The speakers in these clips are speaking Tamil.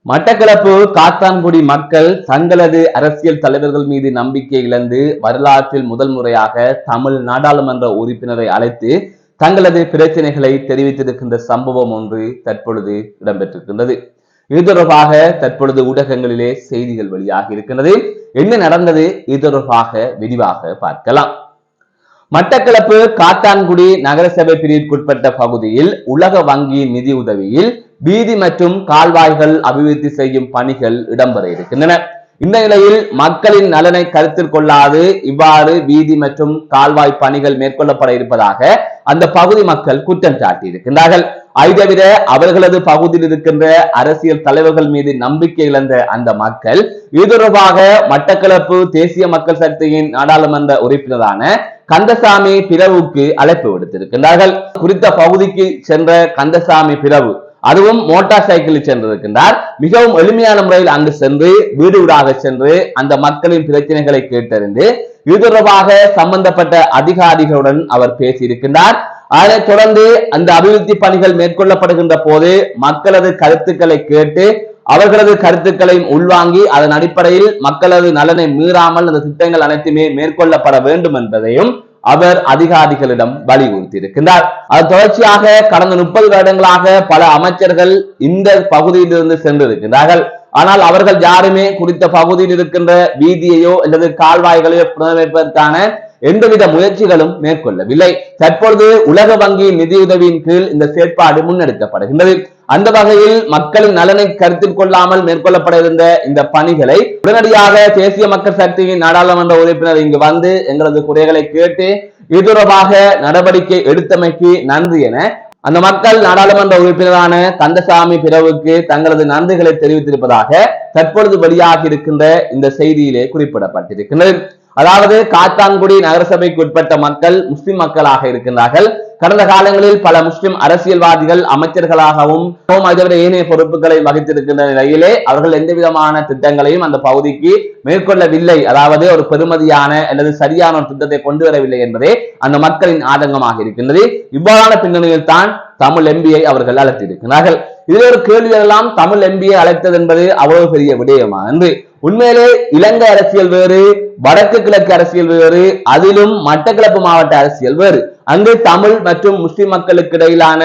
மட்டக்களப்பு காத்தான்குடி மக்கள் தங்களது அரசியல் தலைவர்கள் மீது நம்பிக்கை இழந்து வரலாற்றில் முதல் முறையாக தமிழ் நாடாளுமன்ற உறுப்பினரை அழைத்து தங்களது பிரச்சனைகளை தெரிவித்திருக்கின்ற சம்பவம் ஒன்று தற்பொழுது இடம்பெற்றிருக்கின்றது. இது தொடர்பாக தற்பொழுது ஊடகங்களிலே செய்திகள் வெளியாகி இருக்கின்றது. என்ன நடந்தது? இது தொடர்பாக விரிவாக பார்க்கலாம். மட்டக்களப்பு காத்தான்குடி நகரசபை பிரிவுக்குட்பட்ட பகுதியில் உலக வங்கியின் நிதி உதவியில் வீதி மற்றும் கால்வாய்கள் அபிவிருத்தி செய்யும் பணிகள் இடம்பெற இருக்கின்றன. இந்த நிலையில் மக்களின் நலனை கருத்தில் கொள்ளாது இவ்வாறு வீதி மற்றும் கால்வாய் பணிகள் மேற்கொள்ளப்பட இருப்பதாக அந்த பகுதி மக்கள் குற்றம் சாட்டி இருக்கின்றார்கள். ஐதவிர அவர்களது பகுதியில் இருக்கின்ற அரசியல் தலைவர்கள் மீது நம்பிக்கை இழந்த அந்த மக்கள் இது தொடர்பாக மட்டக்களப்பு தேசிய மக்கள் சக்தியின் நாடாளுமன்ற உறுப்பினரான கந்தசாமி பிரவுக்கு அழைப்பு விடுத்திருக்கின்றார்கள். குறித்த பகுதிக்கு சென்ற கந்தசாமி பிரவு அதுவும் மோட்டார் சைக்கிளில் சென்றிருக்கின்றார். மிகவும் எளிமையான முறையில் அங்கு சென்று வீடு வீடாக சென்று அந்த மக்களின் பிரச்சனைகளை கேட்டறிந்து இது தொடர்பாக சம்பந்தப்பட்ட அதிகாரிகளுடன் அவர் பேசியிருக்கின்றார். அதனைத் தொடர்ந்து அந்த அபிவிருத்தி பணிகள் மேற்கொள்ளப்படுகின்ற போது மக்களது கருத்துக்களை கேட்டு அவர்களது கருத்துக்களையும் உள்வாங்கி அதன் அடிப்படையில் மக்களது நலனை மீறாமல் அந்த திட்டங்கள் அனைத்துமே மேற்கொள்ளப்பட வேண்டும் என்பதையும் அவர் அதிகாரிகளிடம் வலியுறுத்தி இருக்கின்றார். அது தொடர்ச்சியாக கடந்த 30 வருடங்களாக பல அமைச்சர்கள் இந்த பகுதியிலிருந்து சென்றிருக்கிறார்கள். ஆனால் அவர்கள் யாருமே குறித்த பகுதியில் இருக்கின்ற வீதியையோ அல்லது கால்வாய்களையோ புனரமைப்பதற்கான எந்தவித முயற்சிகளும் மேற்கொள்ளவில்லை. தற்பொழுது உலக வங்கியின் நிதியுதவியின் கீழ் இந்த செயற்பாடு முன்னெடுக்கப்படுகின்றது. அந்த வகையில் மக்களின் நலனை கருத்தில் கொள்ளாமல் மேற்கொள்ளப்பட இருந்த இந்த பணிகளை உடனடியாக தேசிய மக்கள் சக்தியின் நாடாளுமன்ற உறுப்பினர் இங்கு வந்து எங்களது குறைகளை கேட்டு இது தொடர்பாக நடவடிக்கை எடுத்தமைக்கு நன்றி என அந்த மக்கள் நாடாளுமன்ற உறுப்பினரான கந்தசாமி பிரவுக்கு தங்களது நன்றிகளை தெரிவித்திருப்பதாக தற்பொழுது வெளியாகி இருக்கின்ற இந்த செய்தியிலே குறிப்பிடப்பட்டிருக்கின்றது. அதாவது காத்தான்குடி நகரசபைக்கு உட்பட்ட மக்கள் முஸ்லிம் மக்களாக இருக்கின்றார்கள். கடந்த காலங்களில் பல முஸ்லிம் அரசியல்வாதிகள் அமைச்சர்களாகவும் ஏனைய பொறுப்புகளை வகித்திருக்கின்ற நிலையிலே அவர்கள் எந்த விதமான திட்டங்களையும் அந்த பகுதிக்கு மேற்கொள்ளவில்லை. அதாவது ஒரு பெருமதியான அல்லது சரியான ஒரு திட்டத்தை கொண்டு வரவில்லை என்பதே அந்த மக்களின் ஆதங்கமாக இருக்கின்றது. இவ்வாறான பின்னணியில் தான் தமிழ் எம்பியை அவர்கள் அழைத்திருக்கிறார்கள். இதில் ஒரு கேள்வி எல்லாம், தமிழ் எம்பியை அழைத்தது என்பது அவ்வளவு பெரிய விடயமா என்று. உண்மையிலே இலங்கை அரசியல் வேறு, வடக்கு கிழக்கு அரசியல் வேறு, அதிலும் மட்டக்களப்பு மாவட்ட அரசியல் வேறு. அங்கு தமிழ் மற்றும் முஸ்லிம் மக்களுக்கு இடையிலான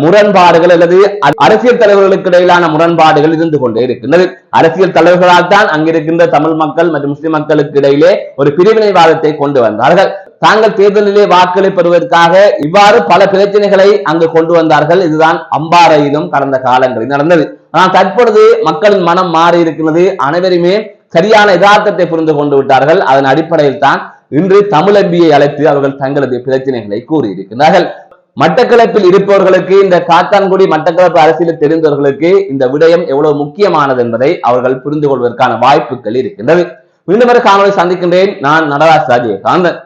முரண்பாடுகள் அல்லது அரசியல் தலைவர்களுக்கு இடையிலான முரண்பாடுகள் இருந்து கொண்டே இருக்கின்றது. அரசியல் தலைவர்களால் தான் அங்கிருக்கின்ற தமிழ் மக்கள் மற்றும் முஸ்லிம் மக்களுக்கு இடையிலே ஒரு பிரிவினைவாதத்தை கொண்டு வந்தார்கள். தாங்கள் தேர்தலிலே வாக்களை பெறுவதற்காக இவ்வாறு பல பிரச்சனைகளை அங்கு கொண்டு வந்தார்கள். இதுதான் அம்பாறையிலும் கடந்த காலங்களில் நடந்தது. ஆனால் தற்பொழுது மக்களின் மனம் மாறி இருக்கிறது. அனைவருமே சரியான யதார்த்தத்தை புரிந்து கொண்டு விட்டார்கள். அதன் அடிப்படையில் தான் இன்று தமிழ் எம்பியை அழைத்து அவர்கள் தங்களது பிரச்சனைகளை கூறியிருக்கிறார்கள். மட்டக்களப்பில் இருப்பவர்களுக்கு, இந்த காத்தான்குடி மட்டக்களப்பு அரசியல் தெரிந்தவர்களுக்கு இந்த விடயம் எவ்வளவு முக்கியமானது என்பதை அவர்கள் புரிந்து கொள்வதற்கான வாய்ப்புகள் இருக்கின்றது. மீண்டும் ஒரு காணொலி சந்திக்கின்றேன். நான் நடராஜ் ராஜேகாந்தன்.